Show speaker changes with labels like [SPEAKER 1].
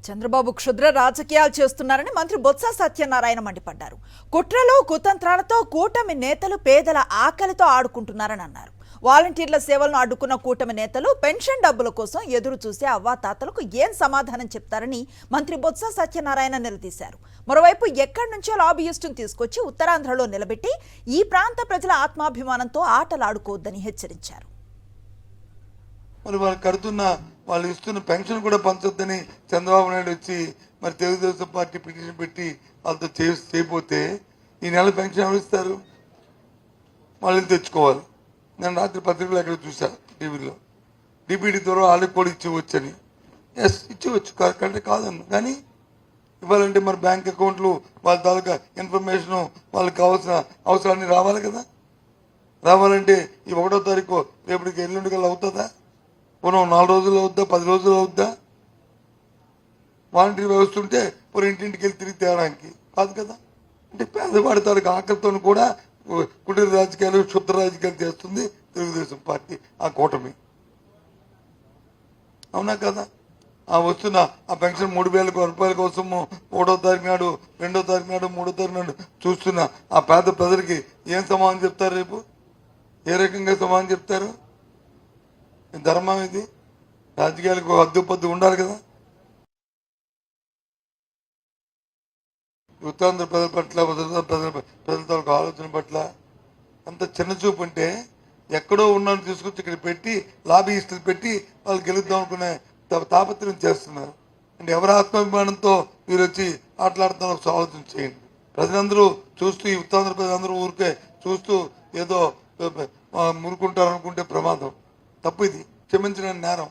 [SPEAKER 1] చంద్రబాబు క్షుద్ర రాజకీయాలు చేస్తున్నారని మంత్రి బొత్స సత్యనారాయణ మండిపడ్డారు. కుట్రలు కుతంత్రాలతో కూటమి నేతలు పేదల ఆకలితో ఆడుకుంటున్నారని అన్నారు. వాలంటీర్ల సేవలను అడ్డుకున్న కూటమి నేతలు పెన్షన్ డబ్బుల కోసం ఎదురు చూసే అవ్వాతాతలకు ఏం సమాధానం చెప్తారని మంత్రి బొత్స సత్యనారాయణ నిలదీశారు. మరోవైపు ఎక్కడి నుంచో లాబీయిస్టును తీసుకొచ్చి ఉత్తరాంధ్రలో నిలబెట్టి ఈ ప్రాంత ప్రజల ఆత్మాభిమానంతో ఆటలాడుకోవద్దని హెచ్చరించారు.
[SPEAKER 2] మరి వాళ్ళు కడుతున్న వాళ్ళు ఇస్తున్న పెన్షన్ కూడా పంచొద్దని చంద్రబాబు నాయుడు వచ్చి మరి తెలుగుదేశం పార్టీ పిటిషన్ పెట్టి వాళ్ళతో చేయకపోతే ఈ నెల పెన్షన్ ఎవరు ఇస్తారు? వాళ్ళు తెచ్చుకోవాలి. నేను రాత్రి పత్రికలు ఎక్కడ చూశాను, టీవీలో డిబిటీ ద్వారా వాళ్ళకి కూడా ఇచ్చేవచ్చని. Yes, ఇచ్చేవచ్చు, correct కాదన్ను. కానీ ఇవ్వాలంటే మరి బ్యాంక్ అకౌంట్లు వాళ్ళ తాలూకా ఇన్ఫర్మేషను వాళ్ళకి కావాల్సిన అవసరాన్ని రావాలి కదా. రావాలంటే ఈ 1వ తారీఖు రేపటికి ఎల్లుండి కల్లా అవుతుందా? మనం 4 రోజులు అవుద్దా, 10 రోజులు అవుద్దా? వాలంటీర్ వ్యవస్థ ఉంటే మరి ఇంటింటికి వెళ్ళి తిరిగి తేడానికి కాదు కదా. అంటే పేదవాడి తాలూకు ఆకలితో కూడా కుటీర రాజకీయాలు, క్షుద్ర రాజకీయాలు చేస్తుంది తెలుగుదేశం పార్టీ, ఆ కూటమి. అవునా కదా? ఆ వస్తున్న ఆ పెన్షన్ 3,000 రూపాయల కోసము 1వ తారీఖు నాడు, 2వ తారీఖు నాడు, 3వ తారీఖు నాడు చూస్తున్న ఆ పేద ప్రజలకి ఏం సమాధానం చెప్తారు? రేపు ఏ రకంగా సమాధానం చెప్తారు? ధర్మం ఇది. రాజకీయాలకు హద్దుపద్దు ఉండాలి కదా. ఉత్తరాంధ్ర ప్రజల పట్ల, ప్రజలతో ఆలోచన పట్ల అంత చిన్న చూపు అంటే ఎక్కడో ఉన్నాను తీసుకొచ్చి ఇక్కడ పెట్టి లాబీయిస్టులు పెట్టి వాళ్ళు గెలుద్దాం అనుకునే తాపత్రయం చేస్తున్నారు. అంటే ఎవరి ఆత్మాభిమానంతో మీరు వచ్చి ఆటలాడుతున్నారు ఆలోచన చేయండి. ప్రజలందరూ చూస్తూ, ఈ ఉత్తరాంధ్ర ప్రజలందరూ ఊరికే చూస్తూ ఏదో మురుకుంటారు అనుకుంటే ప్రమాదం. తప్పు ఇది, క్షమించిన నేరం.